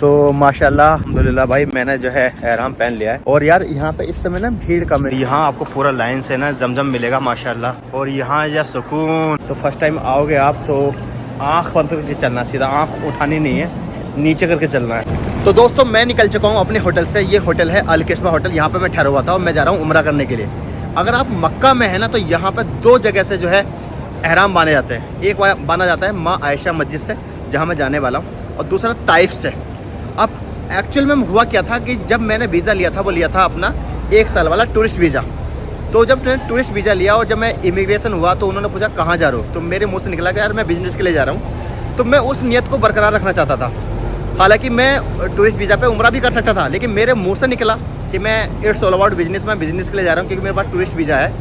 तो माशाल्लाह अल्हम्दुलिल्लाह भाई मैंने जो है एहराम पहन लिया है। और यार यहाँ पे इस समय ना भीड़ कम है, यहाँ आपको पूरा लाइन से ना जमजम मिलेगा माशाल्लाह। और यहाँ या सुकून, तो फर्स्ट टाइम आओगे आप तो आँख बंद करके चलना, सीधा आँख उठानी नहीं है, नीचे करके चलना है। तो दोस्तों मैं निकल चुका हूँ अपने होटल से। ये होटल है अल किस्मा होटल, यहाँ पे मैं ठहरा हुआ था और मैं जा रहा हूँ उम्रा करने के लिए। अगर आप मक्का में है ना तो यहाँ पे दो जगह से जो है एहराम बांधे जाते हैं। एक बांधा जाता है माँ आयशा मस्जिद से जहाँ मैं जाने वाला हूँ, और दूसरा ताइफ से। अब एक्चुअल में हुआ क्या था कि जब मैंने वीज़ा लिया था वो लिया था अपना 1 साल वाला टूरिस्ट वीज़ा। तो जब टूरिस्ट वीज़ा लिया और जब मैं इमिग्रेशन हुआ तो उन्होंने पूछा कहाँ जा रहे हो, तो मेरे मुँह से निकला कि यार मैं बिज़नेस के लिए जा रहा हूँ। तो मैं उस नियत को बरकरार रखना चाहता था। हालांकि मैं टूरिस्ट वीज़ा पे उम्रा भी कर सकता था, लेकिन मेरे मुँह से निकला कि मैं इट्स ऑल अबाउट बिजनेस, मैं बिज़नेस के लिए जा रहा हूँ क्योंकि मेरे पास टूरिस्ट वीज़ा है।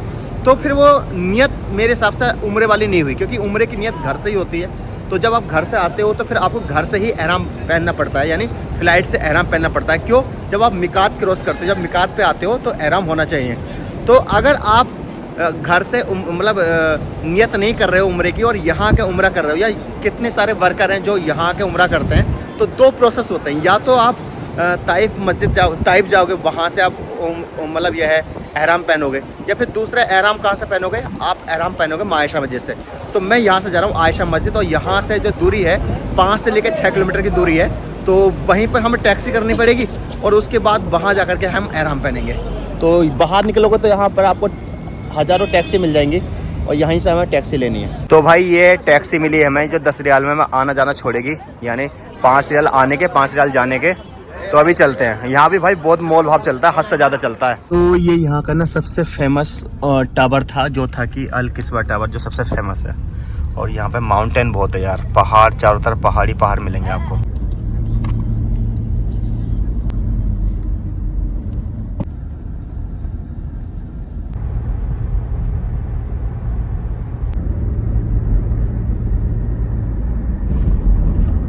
तो फिर वो नियत मेरे हिसाब से उम्रे वाली नहीं हुई, क्योंकि उम्रे की नियत घर से ही होती है। तो जब आप घर से आते हो तो फिर आपको घर से ही एहराम पहनना पड़ता है, यानी फ़्लाइट से एहराम पहनना पड़ता है। क्यों? जब आप मिकात क्रॉस करते हो, जब मिकात पे आते हो तो एहराम होना चाहिए। तो अगर आप घर से मतलब नियत नहीं कर रहे हो उम्रे की और यहाँ के उम्रा कर रहे हो, या कितने सारे वर्कर हैं जो यहाँ के उम्रा करते हैं, तो दो प्रोसेस होते हैं। या तो आप ताइफ मस्जिद ताइफ जाओगे, वहाँ से आप मतलब यह है एहराम पहनोगे, या फिर दूसरा एहराम कहाँ से पहनोगे, आप एहराम पहनोगे माँ आयशा मस्जिद से। तो मैं यहाँ से जा रहा हूँ आयशा मस्जिद, और यहाँ से जो दूरी है 5 से लेकर 6 किलोमीटर की दूरी है। तो वहीं पर हमें टैक्सी करनी पड़ेगी और उसके बाद वहाँ जा कर के हम एहराम पहनेंगे। तो बाहर निकलोगे तो यहाँ पर आपको हज़ारों टैक्सी मिल जाएंगी और यहीं से हमें टैक्सी लेनी है। तो भाई ये टैक्सी मिली है हमें जो 10 रियाल में आना जाना छोड़ेगी, यानी 5 रियाल आने के 5 रियाल जाने के। तो अभी चलते हैं। यहाँ भी भाई बहुत मोल भाव चलता है, हद से ज़्यादा चलता है। तो ये यहाँ का ना सबसे फेमस टावर था जो था कि अल किस्मा टावर, जो सबसे फेमस है। और यहाँ पे माउंटेन बहुत है यार, पहाड़ चारों तरफ पहाड़ी पहाड़ मिलेंगे आपको।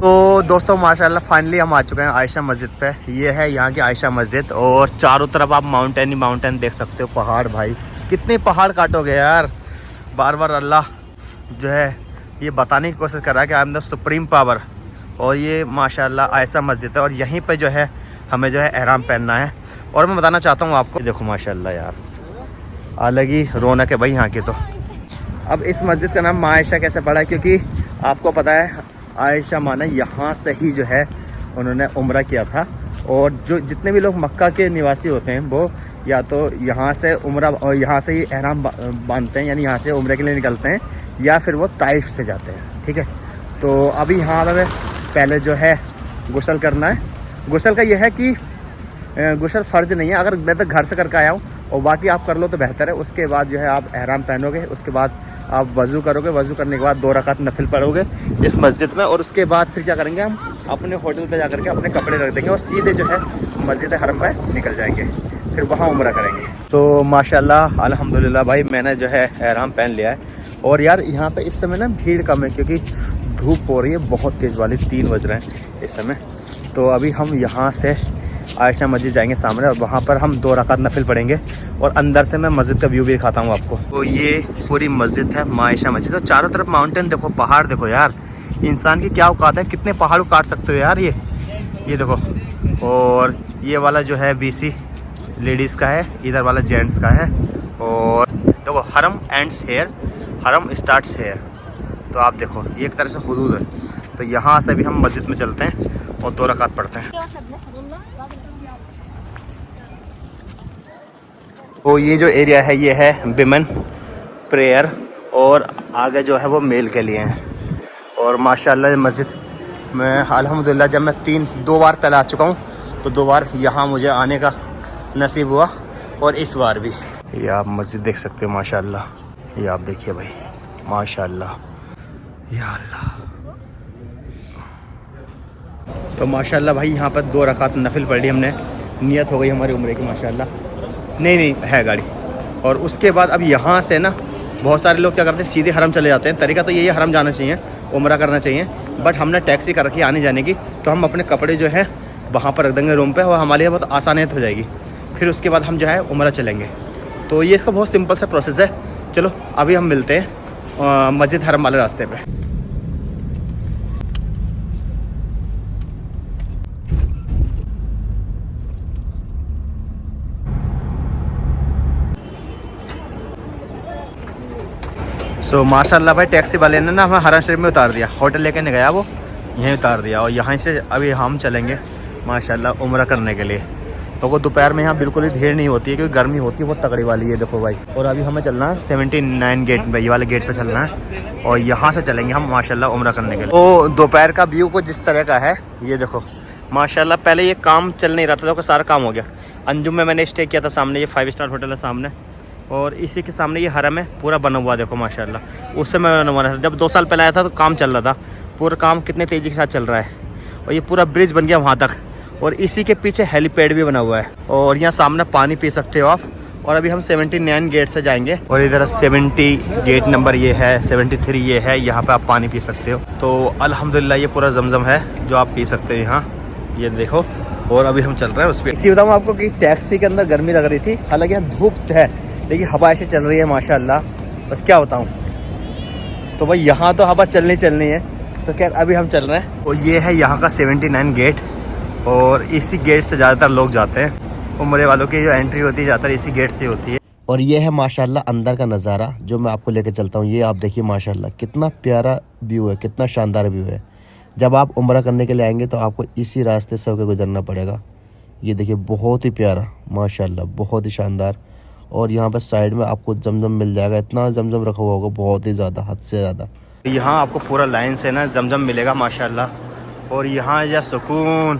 तो दोस्तों माशाल्लाह फाइनली हम आ चुके हैं आयशा मस्जिद पे। ये है यहाँ की आयशा मस्जिद, और चारों तरफ आप माउंटेन ही माउंटेन देख सकते हो, पहाड़। भाई कितने पहाड़ काटोगे यार। बार बार अल्लाह जो है ये बताने की कोशिश कर रहा है कि I am the supreme power. और ये माशाल्लाह आयशा मस्जिद है, और यहीं पे जो है हमें जो है एहराम पहनना है। और मैं बताना चाहता हूँ आपको, देखो माशाल्लाह यार अलग ही रौनक है भाई यहाँ की। तो अब इस मस्जिद का नाम माँ आयशा कैसे पड़ा है, क्योंकि आपको पता है आयशा माँ ने यहाँ से ही जो है उन्होंने उम्रा किया था। और जो जितने भी लोग मक्का के निवासी होते हैं वो या तो यहाँ से उम्रा और यहाँ से ही एहराम बांधते हैं, यानी यहाँ से उम्रे के लिए निकलते हैं, या फिर वो ताइफ से जाते हैं। ठीक है, तो अभी यहाँ हमें पहले जो है गुस्ल करना है। गुस्ल का यह है कि गुस्ल फ़र्ज नहीं है, अगर मैं तो घर से करके आया हूँ और बाकी आप कर लो तो बेहतर है। उसके बाद जो है आप एहराम पहनोगे, उसके बाद आप वज़ू करोगे, वज़ू करने के बाद 2 रकात नफिल पढ़ोगे इस मस्जिद में। और उसके बाद फिर क्या करेंगे, हम अपने होटल पे जा करके अपने कपड़े रख देंगे और सीधे जो है मस्जिद हरम में निकल जाएंगे, फिर वहाँ उम्रा करेंगे। तो माशाल्लाह अल्हम्दुलिल्लाह भाई मैंने जो है एहराम पहन लिया है। और यार यहाँ पे इस समय ना भीड़ कम है, क्योंकि धूप हो रही है बहुत तेज़ वाली, 3 बज रहे हैं इस समय। तो अभी हम यहाँ से आयशा मस्जिद जाएंगे सामने, और वहाँ पर हम 2 रकात नफिल पढ़ेंगे। और अंदर से मैं मस्जिद का व्यू भी दिखाता हूँ आपको। तो ये पूरी मस्जिद है माँ आयशा मस्जिद, और चारों तरफ माउंटेन देखो, पहाड़ देखो यार। इंसान की क्या औकात है, कितने पहाड़ काट सकते हो यार ये देखो। और ये वाला जो है BC लेडीज़ का है, इधर वाला जेंट्स का है। और देखो हरम एंड्स हेयर, हरम स्टार्ट्स हेयर। तो आप देखो ये एक तरह से हुदूद है। तो यहाँ से भी हम मस्जिद में चलते हैं और 2 रकात पढ़ते हैं। तो ये जो एरिया है ये है विमेन प्रेयर, और आगे जो है वो मेल के लिए हैं। और माशाल्लाह मस्जिद में अल्हम्दुलिल्लाह जब मैं 2 बार पहले आ चुका हूँ, तो 2 बार यहाँ मुझे आने का नसीब हुआ, और इस बार भी। ये आप मस्जिद देख सकते हो माशाल्लाह, ये आप देखिए भाई माशाल्लाह, या अल्लाह। तो माशाल्लाह भाई यहाँ पर 2 रकात नफिल पढ़ ली हमने, नियत हो गई हमारी उम्रे की माशाल्लाह। नहीं है गाड़ी। और उसके बाद अब यहाँ से ना बहुत सारे लोग क्या करते हैं, सीधे हरम चले जाते हैं। तरीका तो यही है, हरम जाना चाहिए, उम्रा करना चाहिए। बट हमने टैक्सी कर रखी है आने जाने की, तो हम अपने कपड़े जो है वहाँ पर रख देंगे रूम पे, और हमारे लिए बहुत आसानियत हो जाएगी। फिर उसके बाद हम जो है उम्रा चलेंगे। तो ये इसका बहुत सिंपल सा प्रोसेस है। चलो अभी हम मिलते हैं मस्जिद हरम वाले रास्ते पे। सो माशाल्लाह भाई टैक्सी वाले ने ना हमें हरम शरीफ में उतार दिया, होटल लेके नहीं गया, वो यहीं उतार दिया। और यहाँ से अभी हम चलेंगे माशाल्लाह उम्रा करने के लिए। तो वो दोपहर में यहाँ बिल्कुल ही भीड़ नहीं होती है क्योंकि गर्मी होती है बहुत तगड़ी वाली है, देखो भाई। और अभी हमें चलना है 79 गेट पे, ये वाले गेट पे चलना है और यहाँ से चलेंगे हम माशाल्लाह उम्रा करने के लिए। तो दोपहर का व्यू को जिस तरह का है ये देखो माशाल्लाह। पहले ये काम चल नहीं रहा था तो सारा काम हो गया। अंजुम में मैंने स्टे किया था, सामने ये 5 स्टार होटल है सामने, और इसी के सामने ये हरम है पूरा बना हुआ देखो माशाल्लाह। उससे मैं बनवाना था जब 2 साल पहले आया था तो काम चल रहा था, पूरा काम कितने तेज़ी के साथ चल रहा है। और ये पूरा ब्रिज बन गया वहाँ तक, और इसी के पीछे हेलीपैड भी बना हुआ है, और यहाँ सामने पानी पी सकते हो आप। और अभी हम 79 गेट से जाएंगे, और इधर 70 गेट नंबर ये है, 73 ये है, यहाँ पे आप पानी पी सकते हो। तो अल्हम्दुलिल्लाह ये पूरा जमजम है जो आप पी सकते हो यहाँ, ये देखो। और अभी हम चल रहे हैं उस पर। इसी बताऊँ आपको कि टैक्सी के अंदर गर्मी लग रही थी, हालांकि यहाँ धूप है लेकिन हवा ऐसे चल रही है माशाल्लाह, बस क्या बताऊँ। तो भाई यहाँ तो हवा चलनी है। तो खैर अभी हम चल रहे हैं, और ये है यहाँ का 79 गेट, और इसी गेट से ज़्यादातर लोग जाते हैं। उम्रे वालों की जो एंट्री होती है ज़्यादातर इसी गेट से होती है। और ये है माशाल्लाह अंदर का नज़ारा जो मैं आपको लेकर चलता हूँ। ये आप देखिए माशाल्लाह कितना प्यारा व्यू है, कितना शानदार व्यू है। जब आप उम्रा करने के लिए आएंगे तो आपको इसी रास्ते से होकर गुजरना पड़ेगा। ये देखिए बहुत ही प्यारा माशाल्लाह, बहुत ही शानदार। और यहाँ पर साइड में आपको जमजम मिल जाएगा, इतना जमजम रखा हुआ होगा, बहुत ही ज़्यादा, हद से ज़्यादा। यहाँ आपको पूरा लाइन से ना जमजम मिलेगा माशाल्लाह। और यहाँ या सुकून,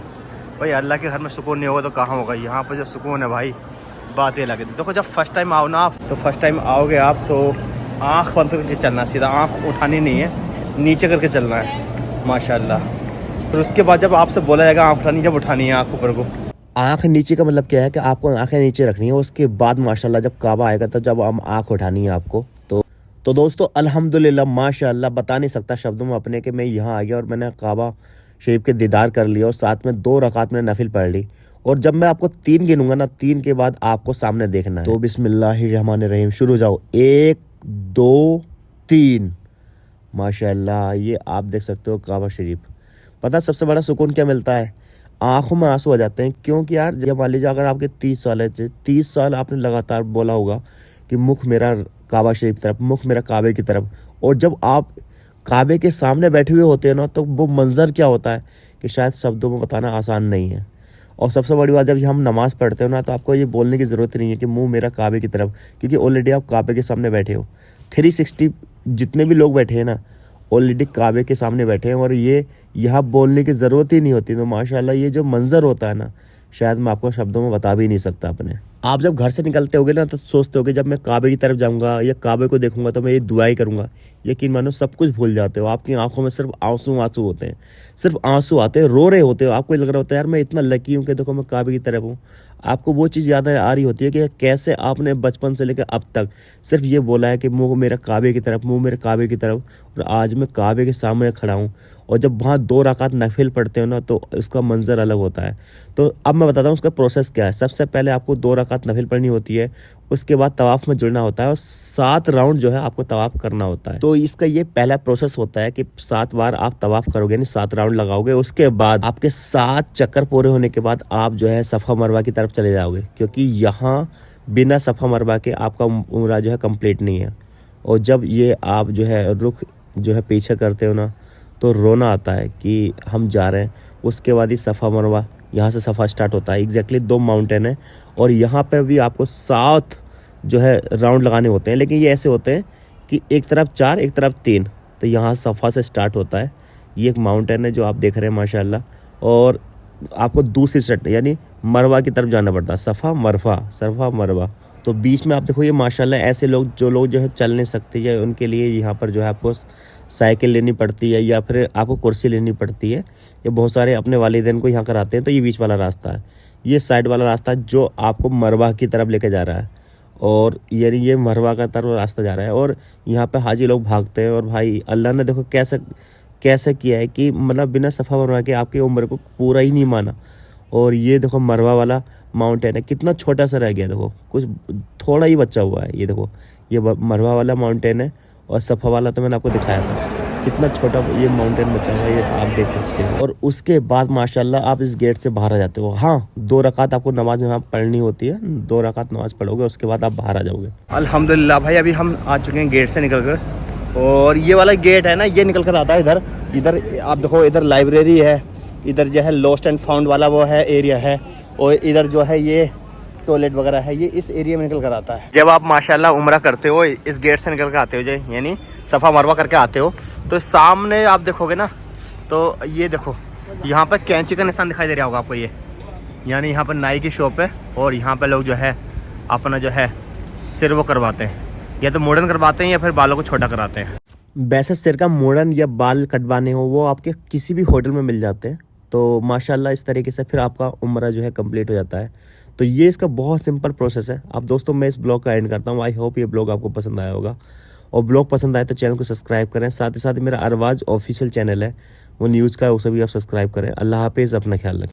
भाई अल्लाह के घर में सुकून नहीं होगा तो कहाँ होगा। यहाँ पर जो सुकून है भाई बात ये लगे। देखो जब फर्स्ट टाइम आओ ना आप, तो फर्स्ट टाइम आओगे आप तो आँख बंद करके चलना, सीधा आँख उठानी नहीं है, नीचे करके चलना है माशाल्लाह। फिर उसके बाद जब आपसे बोला जाएगा आँख उठानी, जब उठानी है आँख ऊपर को। आँख नीचे का मतलब क्या है कि आपको आँखें नीचे रखनी है, उसके बाद माशाल्लाह जब काबा आएगा तो जब हम आँख उठानी है आपको। तो दोस्तों अल्हम्दुलिल्लाह माशाल्लाह बता नहीं सकता शब्दों में अपने कि मैं यहाँ आ गया और मैंने काबा शरीफ के दीदार कर लिया, और साथ में 2 रकात मैंने नफिल पढ़ ली। और जब मैं आपको 3 गिनूंगा ना, 3 के बाद आपको सामने देखना है। तो बिस्मिल्लाहिर्रहमानिर्रहीम शुरू जाओ, 1 2 3 माशाल्लाह। ये आप देख सकते हो काबा शरीफ। पता सबसे बड़ा सुकून क्या मिलता है, आंखों में आंसू आ जाते हैं। क्योंकि यार जब मान लीजिए अगर आपके 30 साल है, 30 साल आपने लगातार बोला होगा कि मुख मेरा काबा शरीफ की तरफ, मुख मेरा काबे की तरफ, और जब आप काबे के सामने बैठे हुए होते हैं ना, तो वो मंजर क्या होता है कि शायद शब्दों में बताना आसान नहीं है। और सबसे बड़ी बात, जब हम नमाज़ पढ़ते हो ना, तो आपको ये बोलने की ज़रूरत नहीं है कि मुंह मेरा काबे की तरफ, क्योंकि ऑलरेडी आप काबे के सामने बैठे हो। 360 जितने भी लोग बैठे हैं ना, ऑलरेडी काबे के सामने बैठे हैं, और ये यहाँ बोलने की ज़रूरत ही नहीं होती। तो माशाल्लाह ये जो मंजर होता है ना, शायद मैं आपको शब्दों में बता भी नहीं सकता अपने। आप जब घर से निकलते होगे ना, तो सोचते होगे जब मैं काबे की तरफ जाऊंगा या काबे को देखूंगा तो मैं ये दुआई करूंगा। यकीन मानो सब कुछ भूल जाते हो, आपकी आंखों में सिर्फ आंसू होते हैं, सिर्फ आंसू आते हैं, रो रहे होते हो। आपको लग रहा होता है यार मैं इतना लकी हूँ कि देखो मैं काबे की तरफ हूँ। आपको वो चीज़ याद आ रही होती है कि कैसे आपने बचपन से लेकर अब तक सिर्फ ये बोला है कि मुँह मेरा काबे की तरफ, मुँह मेरे काबे की तरफ, और आज मैं काबे के सामने खड़ा हूँ। और जब वहाँ 2 रकात नफिल पढ़ते हो ना, तो उसका मंजर अलग होता है। तो अब मैं बताता हूँ उसका प्रोसेस क्या है। सबसे पहले आपको 2 रकात नफिल पढ़नी होती है, उसके बाद तवाफ़ में जुड़ना होता है, और 7 राउंड जो है आपको तवाफ़ करना होता है। तो इसका ये पहला प्रोसेस होता है कि 7 बार आप तवाफ़ करोगे, यानी 7 राउंड लगाओगे। उसके बाद आपके 7 चक्कर पूरे होने के बाद आप जो है सफ़ा मरवा की तरफ चले जाओगे, क्योंकि यहाँ बिना सफ़ा मरवा के आपका उम्रा जो है कंप्लीट नहीं है। और जब ये आप जो है रुख जो है पीछे करते हो ना, तो रोना आता है कि हम जा रहे हैं। उसके बाद ही सफ़ा मरवा, यहाँ से सफ़ा स्टार्ट होता है। एग्जैक्टली 2 माउंटेन है, और यहाँ पर भी आपको 7 जो है राउंड लगाने होते हैं, लेकिन ये ऐसे होते हैं कि एक तरफ 4 एक तरफ 3। तो यहाँ सफ़ा से स्टार्ट होता है। ये एक माउंटेन है जो आप देख रहे हैं माशाल्लाह, और आपको दूसरी साइड यानी मरवा की तरफ जाना पड़ता है, सफ़ा मरवा। तो बीच में आप देखो ये माशाल्लाह ऐसे लोग जो है चल नहीं सकते, या उनके लिए यहाँ पर जो है आपको साइकिल लेनी पड़ती है, या फिर आपको कुर्सी लेनी पड़ती है। ये बहुत सारे अपने वालिदैन को यहाँ कराते हैं। तो ये बीच वाला रास्ता है, ये साइड वाला रास्ता जो आपको मरवा की तरफ लेके जा रहा है, और यानी ये मरवा का तरफ रास्ता जा रहा है। और यहाँ पे हाजी लोग भागते हैं। और भाई अल्लाह ने देखो कैसे किया है कि मतलब बिना सफ़ा मरवा के आपकी उम्र को पूरा ही नहीं माना। और ये देखो मरवा वाला माउंटेन है, कितना छोटा सा रह गया, देखो कुछ थोड़ा ही बचा हुआ है। ये देखो ये मरवा वाला माउंटेन है, और सफ़ा वाला तो मैंने आपको दिखाया था, कितना छोटा ये माउंटेन बचा हुआ है, ये आप देख सकते हो। और उसके बाद माशाल्लाह आप इस गेट से बाहर आ जाते हो। हाँ 2 रकात आपको नमाज यहाँ पढ़नी होती है, 2 रकात नमाज पढ़ोगे, उसके बाद आप बाहर आ जाओगे। अल्हम्दुलिल्लाह भाई अभी हम आ चुके हैं गेट से निकल कर, और ये वाला गेट है ना, ये निकल कर आता है इधर। इधर आप देखो, इधर लाइब्रेरी है, इधर जो है लॉस्ट एंड फाउंड वाला वो है एरिया है, और इधर जो है ये टॉयलेट वगैरह है, ये इस एरिया में निकल कर आता है। जब आप माशाल्लाह उम्रा करते हो, इस गेट से निकल कर आते हो जो, यानी सफ़ा मरवा करके आते हो, तो सामने आप देखोगे ना, तो ये देखो यहाँ पर कैंची का निशान दिखाई दे रहा होगा आपको, ये यानी यहाँ पर नाई की शॉप है। और यहाँ पर लोग जो है अपना जो है सिर वो करवाते हैं, या तो मॉडर्न करवाते हैं या फिर बालों को छोटा कराते हैं। वैसे सिर का मॉडर्न या बाल कटवाने हो वो आपके किसी भी होटल में मिल जाते हैं। तो माशाल्लाह इस तरीके से फिर आपका उम्रा जो है कंप्लीट हो जाता है। तो ये इसका बहुत सिंपल प्रोसेस है। अब दोस्तों मैं इस ब्लॉग का एंड करता हूँ। आई होप ये ब्लॉग आपको पसंद आया होगा, और ब्लॉग पसंद आए तो चैनल को सब्सक्राइब करें। साथ ही साथ मेरा अरवाज ऑफिशियल चैनल है, वो न्यूज़ का है, उसे भी आप सब्सक्राइब करें। अल्लाह हाफिज़, अपना ख्याल रखें।